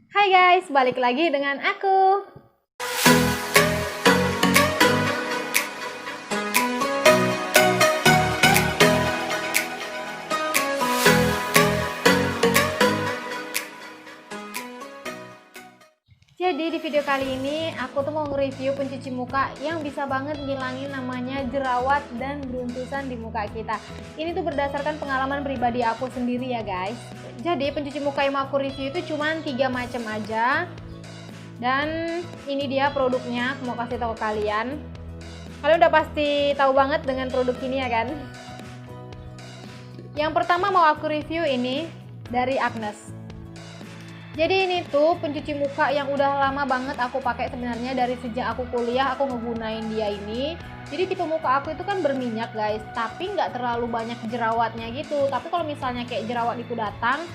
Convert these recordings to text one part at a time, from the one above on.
Hai guys, balik lagi dengan aku. Jadi di video kali ini aku tuh mau nge-review pencuci muka yang bisa banget ngilangin namanya jerawat dan beruntusan di muka kita. Ini tuh berdasarkan pengalaman pribadi aku sendiri ya guys. Jadi pencuci muka yang mau aku review itu cuma 3 macam aja. Dan ini dia produknya, aku mau kasih tahu kalian. Kalian udah pasti tahu banget dengan produk ini ya kan? Yang pertama mau aku review ini dari Agnes. Jadi ini tuh pencuci muka yang udah lama banget aku pakai sebenarnya dari sejak aku kuliah aku ngegunain dia ini. Jadi tipe muka aku itu kan berminyak guys, tapi nggak terlalu banyak jerawatnya gitu. Tapi kalau misalnya kayak jerawat itu datang,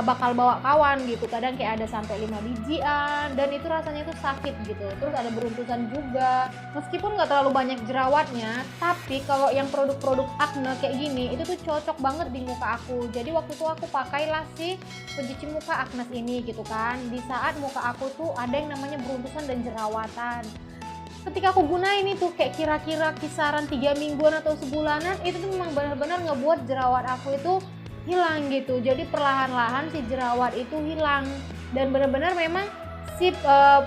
bakal bawa kawan gitu. Kadang kayak ada sampai 5 bijian dan itu rasanya itu sakit gitu. Terus ada beruntusan juga. Meskipun nggak terlalu banyak jerawatnya, tapi kalau yang produk-produk acne kayak gini itu tuh cocok banget di muka aku. Jadi waktu itu aku pakailah si pencuci muka Agnes ini gitu kan. Di saat muka aku tuh ada yang namanya beruntusan dan jerawatan. Ketika aku gunain itu kayak kira-kira kisaran 3 mingguan atau sebulanan, itu tuh memang benar-benar ngebuat jerawat aku itu hilang gitu. Jadi perlahan-lahan si jerawat itu hilang dan benar-benar memang si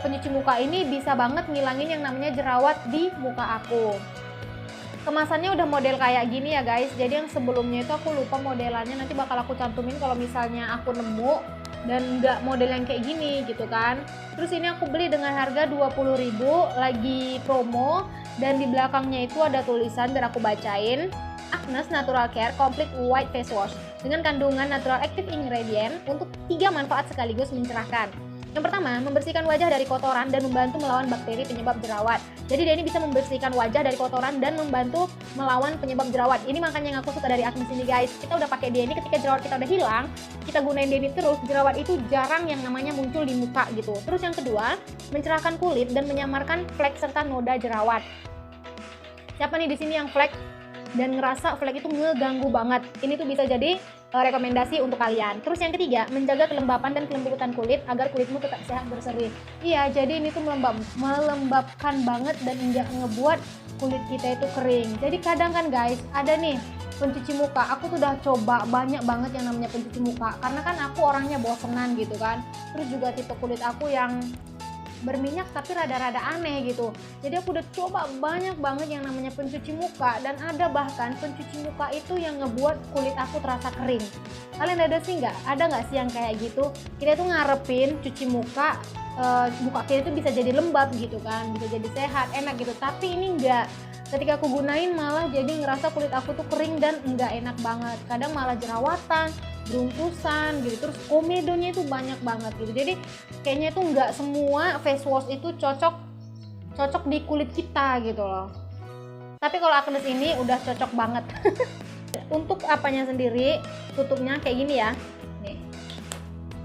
pencuci muka ini bisa banget ngilangin yang namanya jerawat di muka aku. Kemasannya udah model kayak gini ya guys. Jadi yang sebelumnya itu aku lupa modelannya, nanti bakal aku cantumin kalau misalnya aku nemu dan nggak model yang kayak gini gitu kan. Terus ini aku beli dengan harga 20.000 lagi promo, dan di belakangnya itu ada tulisan dan aku bacain. Agnes Natural Care Complete White Face Wash dengan kandungan natural active ingredient untuk 3 manfaat sekaligus mencerahkan. Yang pertama, membersihkan wajah dari kotoran dan membantu melawan bakteri penyebab jerawat. Jadi dia ini bisa membersihkan wajah dari kotoran dan membantu melawan penyebab jerawat. Ini makanya yang aku suka dari Agnes ini guys. Kita udah pakai dia ini, ketika jerawat kita udah hilang, kita gunain dia ini terus, jerawat itu jarang yang namanya muncul di muka gitu. Terus yang kedua, mencerahkan kulit dan menyamarkan flek serta noda jerawat. Siapa nih di sini yang flek dan ngerasa flek itu ngeganggu banget? Ini tuh bisa jadi rekomendasi untuk kalian. Terus yang ketiga, menjaga kelembapan dan kelembutan kulit agar kulitmu tetap sehat berseri. Iya, jadi ini tuh melembabkan banget dan enggak ngebuat kulit kita itu kering. Jadi kadang kan guys, ada nih pencuci muka, aku tuh udah coba banyak banget yang namanya pencuci muka, karena kan aku orangnya bosenan gitu kan. Terus juga tipe kulit aku yang berminyak tapi rada-rada aneh gitu. Jadi aku udah coba banyak banget yang namanya pencuci muka, dan ada bahkan pencuci muka itu yang ngebuat kulit aku terasa kering. Kalian ada sih nggak? Ada nggak sih yang kayak gitu? Kita tuh ngarepin cuci muka, muka kita itu bisa jadi lembab gitu kan, bisa jadi sehat, enak gitu. Tapi ini enggak. Ketika aku gunain malah jadi ngerasa kulit aku tuh kering dan enggak enak banget. Kadang malah jerawatan, beruntusan gitu, terus komedonya itu banyak banget gitu. Jadi kayaknya itu nggak semua face wash itu cocok di kulit kita gitu loh. Tapi kalau Agnes ini udah cocok banget. Untuk apanya sendiri, tutupnya kayak gini ya nih.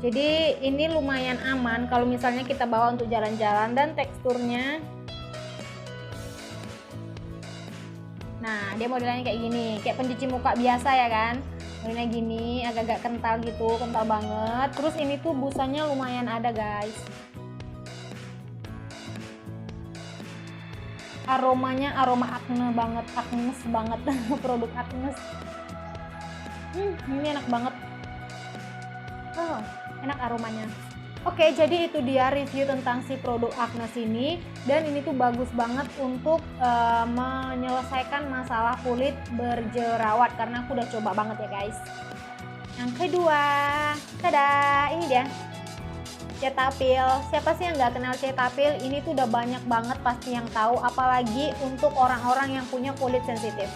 Jadi ini lumayan aman kalau misalnya kita bawa untuk jalan-jalan, dan teksturnya, nah dia modelnya kayak gini, kayak pencuci muka biasa ya kan. Modelnya gini, agak-agak kental gitu, kental banget. Terus ini tuh busanya lumayan ada guys. Aromanya aroma acne banget, Agnes banget. Produk Agnes. Ini enak banget. Enak aromanya. Oke, jadi itu dia review tentang si produk Agnes ini, dan ini tuh bagus banget untuk menyelesaikan masalah kulit berjerawat, karena aku udah coba banget ya guys. Yang kedua, tada, ini dia Cetaphil. Siapa sih yang nggak kenal Cetaphil? Ini tuh udah banyak banget pasti yang tahu, apalagi untuk orang-orang yang punya kulit sensitif.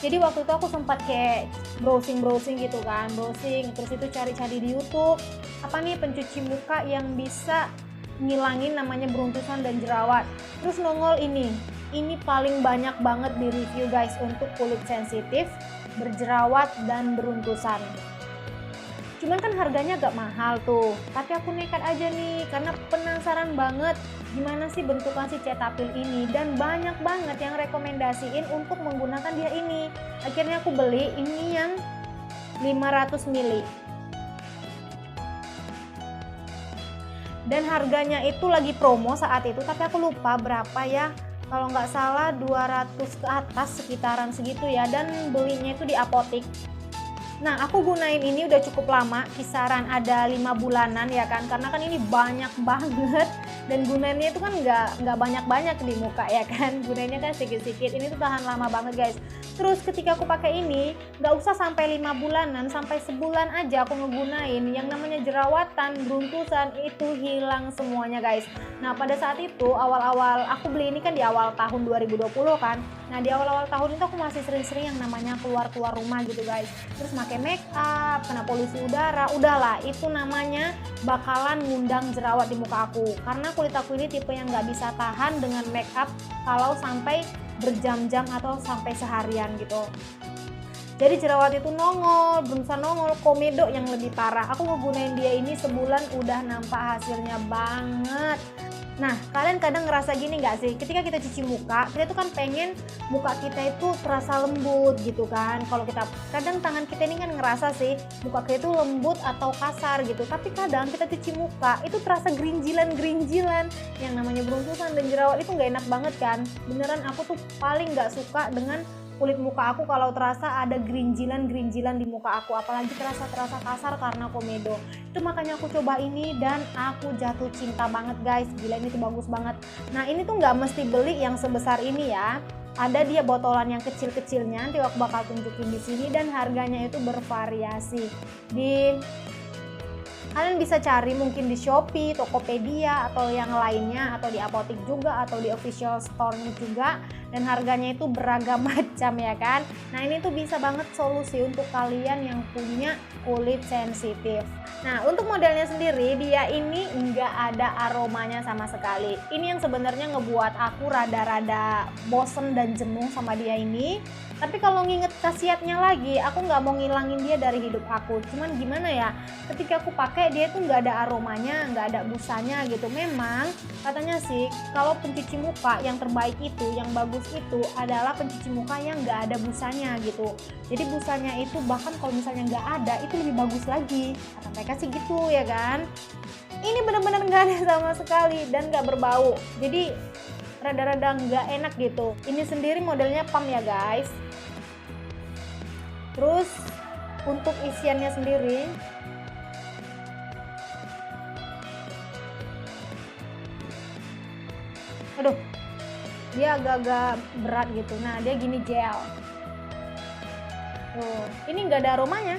Jadi waktu itu aku sempat kayak browsing gitu kan, terus itu cari-cari di YouTube apa nih pencuci muka yang bisa ngilangin namanya beruntusan dan jerawat. Terus nongol ini paling banyak banget di review guys untuk kulit sensitif, berjerawat dan beruntusan. Cuman kan harganya agak mahal tuh, tapi aku nekat aja nih karena penasaran banget gimana sih bentukan si Cetaphil ini, dan banyak banget yang rekomendasiin untuk menggunakan dia ini. Akhirnya aku beli ini yang 500 ml. dan harganya itu lagi promo saat itu, tapi aku lupa berapa ya, kalau nggak salah 200 ke atas sekitaran segitu ya, dan belinya itu di apotik. Nah, aku gunain ini udah cukup lama, kisaran ada 5 bulanan ya kan, karena kan ini banyak banget dan gunainnya itu kan nggak banyak-banyak di muka ya kan, gunainnya kan sedikit-sedikit. Ini tuh tahan lama banget guys. Terus ketika aku pakai ini, nggak usah sampai 5 bulanan, sampai sebulan aja aku ngegunain, yang namanya jerawatan, beruntusan itu hilang semuanya guys. Nah, pada saat itu awal-awal aku beli ini kan di awal tahun 2020 kan. Nah, di awal-awal tahun itu aku masih sering-sering yang namanya keluar-keluar rumah gitu guys. Terus pakai make up, kena polusi udara, udahlah itu namanya bakalan ngundang jerawat di muka aku. Karena kulit aku ini tipe yang nggak bisa tahan dengan make up kalau sampai berjam-jam atau sampai seharian gitu. Jadi jerawat itu nongol, berusaha nongol, komedo yang lebih parah. Aku ngegunain dia ini sebulan udah nampak hasilnya banget. Nah, kalian kadang ngerasa gini nggak sih? Ketika kita cuci muka, kita tuh kan pengen muka kita itu terasa lembut gitu kan. Kalau kita, kadang tangan kita ini kan ngerasa sih muka kita itu lembut atau kasar gitu. Tapi kadang kita cuci muka, itu terasa gerinjilan-gerinjilan. Yang namanya beruntusan dan jerawat itu nggak enak banget kan. Beneran aku tuh paling nggak suka dengan kulit muka aku kalau terasa ada gerinjilan-gerinjilan di muka aku, apalagi terasa kasar karena komedo. Itu makanya aku coba ini dan aku jatuh cinta banget guys. Gila, ini tuh bagus banget. Nah, ini tuh nggak mesti beli yang sebesar ini ya. Ada dia botolan yang kecil-kecilnya, nanti aku bakal tunjukin di sini, dan harganya itu bervariasi. Kalian bisa cari mungkin di Shopee, Tokopedia, atau yang lainnya, atau di apotik juga, atau di official store-nya juga. Dan harganya itu beragam macam ya kan. Nah, ini tuh bisa banget solusi untuk kalian yang punya kulit sensitif. Nah, untuk modelnya sendiri, dia ini nggak ada aromanya sama sekali. Ini yang sebenarnya ngebuat aku rada-rada bosen dan jenuh sama dia ini. Tapi kalau nginget khasiatnya lagi, aku nggak mau ngilangin dia dari hidup aku. Cuman gimana ya, ketika aku pakai dia tuh nggak ada aromanya, nggak ada busanya gitu. Memang katanya sih, kalau pencuci muka yang terbaik itu, yang bagus itu adalah pencuci muka yang nggak ada busanya gitu. Jadi busanya itu bahkan kalau misalnya nggak ada, itu lebih bagus lagi. Kata mereka sih gitu ya kan. Ini benar-benar nggak ada sama sekali dan nggak berbau. Jadi rada-rada nggak enak gitu. Ini sendiri modelnya pump ya guys. Terus untuk isiannya sendiri, aduh, dia agak-agak berat gitu. Nah, dia gini gel. Tuh, ini nggak ada aromanya,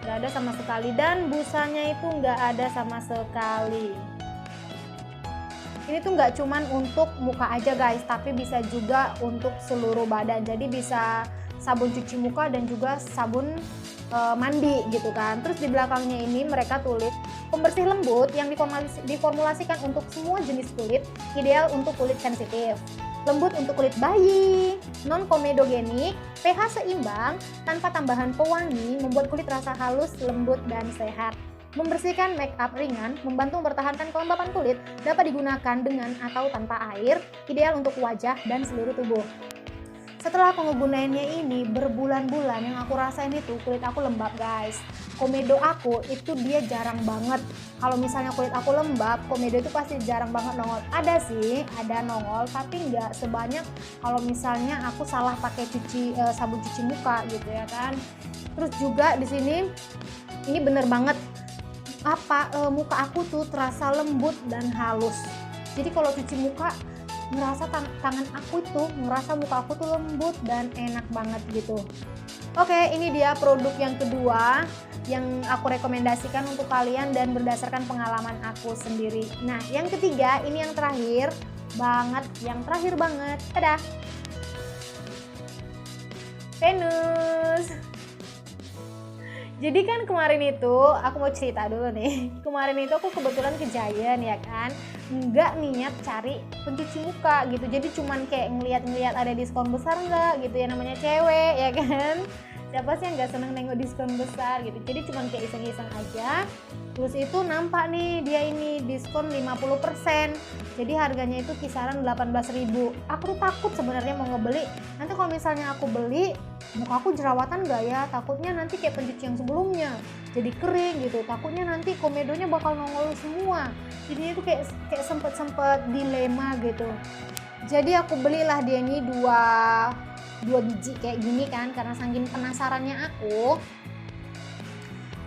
nggak ada sama sekali, dan busanya itu nggak ada sama sekali. Ini tuh nggak cuman untuk muka aja guys, tapi bisa juga untuk seluruh badan. Jadi bisa sabun cuci muka dan juga sabun mandi gitu kan. Terus di belakangnya ini mereka tulis pembersih lembut yang diformulasikan untuk semua jenis kulit, ideal untuk kulit sensitif, lembut untuk kulit bayi, non komedogenik, pH seimbang, tanpa tambahan pewangi, membuat kulit terasa halus, lembut dan sehat. Membersihkan make up ringan, membantu mempertahankan kelembapan kulit, dapat digunakan dengan atau tanpa air, ideal untuk wajah dan seluruh tubuh. Setelah aku ngegunainnya ini berbulan-bulan, yang aku rasain itu kulit aku lembab guys. Komedo aku itu dia jarang banget. Kalau misalnya kulit aku lembab, komedo itu pasti jarang banget nongol. Ada sih, ada nongol, tapi nggak sebanyak kalau misalnya aku salah pakai sabun cuci muka gitu ya kan. Terus juga di sini ini bener banget muka aku tuh terasa lembut dan halus. Jadi kalau cuci muka ngerasa tangan aku itu, ngerasa muka aku tuh lembut dan enak banget gitu. Oke, ini dia produk yang kedua yang aku rekomendasikan untuk kalian dan berdasarkan pengalaman aku sendiri. Nah, yang ketiga ini yang terakhir banget, dadah, Venus. Jadi kan kemarin itu, aku mau cerita dulu nih. Kemarin itu aku kebetulan ke Giant ya kan, nggak niat cari pencuci muka gitu. Jadi cuman kayak ngeliat ada diskon besar nggak gitu ya, namanya cewek ya kan. Siapa sih yang nggak seneng nengok diskon besar gitu. Jadi cuman kayak iseng-iseng aja. Terus itu nampak nih dia ini diskon 50%. Jadi harganya itu kisaran 18.000. Aku tuh takut sebenarnya mau ngebeli. Nanti kalau misalnya aku beli muka aku jerawatan nggak ya, takutnya nanti kayak pencuci yang sebelumnya jadi kering gitu, takutnya nanti komedonya bakal nongol semua. Jadinya itu kayak sempet dilema gitu. Jadi aku belilah dia ini dua biji kayak gini kan, karena saking penasarannya aku.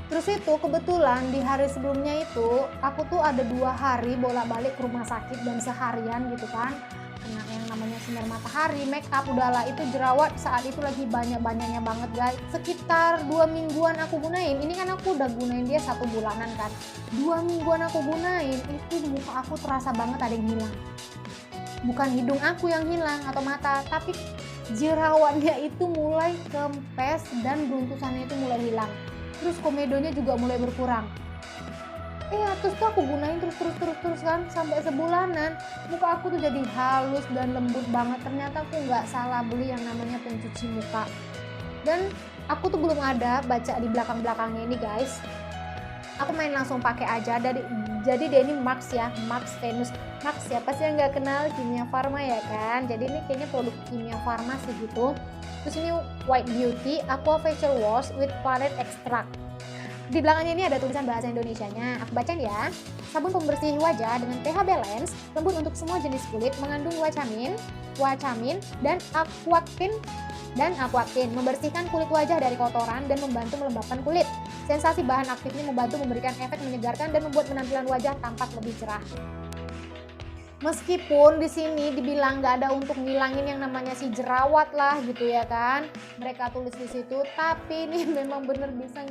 Terus itu kebetulan di hari sebelumnya itu aku tuh ada 2 hari bolak-balik ke rumah sakit dan seharian gitu kan, kena yang namanya sinar matahari, make up, udahlah itu jerawat saat itu lagi banyak-banyaknya banget guys. Sekitar 2 mingguan aku gunain, ini kan aku udah gunain dia 1 bulanan kan, 2 mingguan aku gunain itu muka aku terasa banget ada yang hilang. Bukan hidung aku yang hilang atau mata, tapi jerawatnya itu mulai kempes dan beruntusannya itu mulai hilang. Terus komedonya juga mulai berkurang. Terus tuh aku gunain terus kan sampai sebulanan, muka aku tuh jadi halus dan lembut banget. Ternyata aku nggak salah beli yang namanya pencuci muka. Dan aku tuh belum ada baca di belakang-belakangnya ini guys. Aku main langsung pakai aja. Jadi dia ini Max ya, Max Venus. Max siapa sih yang nggak kenal, Kimia Farma ya kan. Jadi ini kayaknya produk Kimia Farma sih gitu. Terus ini White Beauty Aqua Facial Wash with Planet Extract. Di belakangnya ini ada tulisan bahasa Indonesianya. Aku bacain ya. Sabun pembersih wajah dengan pH balance, lembut untuk semua jenis kulit, mengandung wacamin dan aquatin, membersihkan kulit wajah dari kotoran dan membantu melembabkan kulit. Sensasi bahan aktifnya membantu memberikan efek menyegarkan dan membuat penampilan wajah tampak lebih cerah. Meskipun di sini dibilang nggak ada untuk ngilangin yang namanya si jerawat lah gitu ya kan, mereka tulis di situ, tapi ini memang bener bisa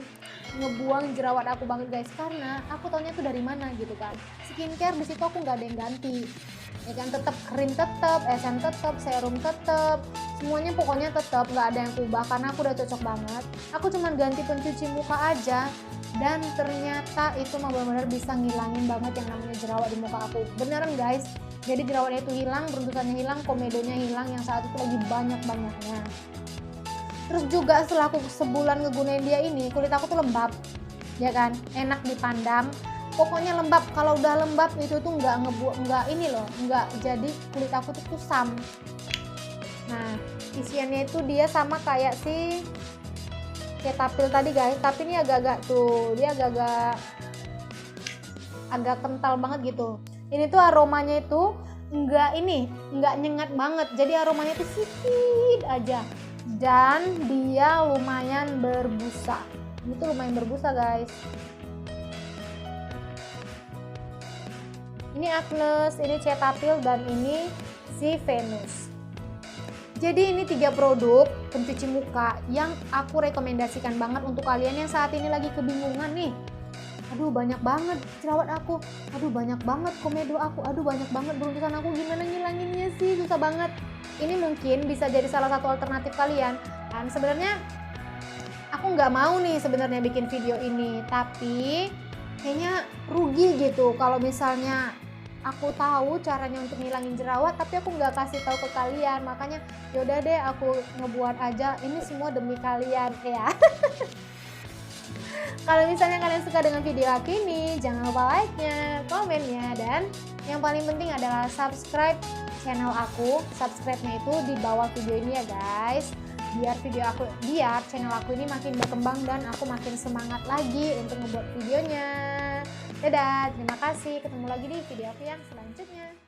ngebuang jerawat aku banget guys, karena aku taunya tuh dari mana gitu kan. Skincare di situ aku nggak ada yang ganti, ya kan, tetap krim tetap, essence tetap, serum tetap, semuanya pokoknya tetap, nggak ada yang ubah karena aku udah cocok banget. Aku cuman ganti pencuci muka aja. Dan ternyata itu mah benar-benar bisa ngilangin banget yang namanya jerawat di muka aku, beneran guys. Jadi jerawatnya itu hilang, beruntusannya hilang, komedonya hilang yang saat itu lagi banyak-banyaknya. Terus juga setelah aku sebulan ngegunain dia ini, kulit aku tuh lembab ya kan, enak dipandang, pokoknya lembab. Kalau udah lembab itu tuh nggak jadi kulit aku tuh kusam. Nah isiannya itu dia sama kayak si Cetaphil tadi guys, tapi ini agak-agak tuh, dia agak kental banget gitu. Ini tuh aromanya itu nggak nyengat banget, jadi aromanya tuh sedikit aja dan dia lumayan berbusa. Ini tuh lumayan berbusa guys. Ini Agnes, ini Cetaphil, dan ini si Venus. Jadi ini 3 produk pencuci muka yang aku rekomendasikan banget untuk kalian yang saat ini lagi kebingungan nih. Aduh banyak banget jerawat aku, aduh banyak banget komedo aku, aduh banyak banget beruntusan aku, gimana ngilanginnya sih, susah banget. Ini mungkin bisa jadi salah satu alternatif kalian. Dan sebenarnya aku nggak mau nih sebenarnya bikin video ini, tapi kayaknya rugi gitu kalau misalnya aku tahu caranya untuk ngilangin jerawat tapi aku nggak kasih tahu ke kalian. Makanya yaudah deh aku ngebuat aja, ini semua demi kalian ya. Kalau misalnya kalian suka dengan video aku ini, jangan lupa like-nya, komennya, dan yang paling penting adalah subscribe channel aku. Subscribe-nya itu di bawah video ini ya guys, biar channel aku ini makin berkembang dan aku makin semangat lagi untuk membuat videonya. Dadah, terima kasih, ketemu lagi di video aku yang selanjutnya.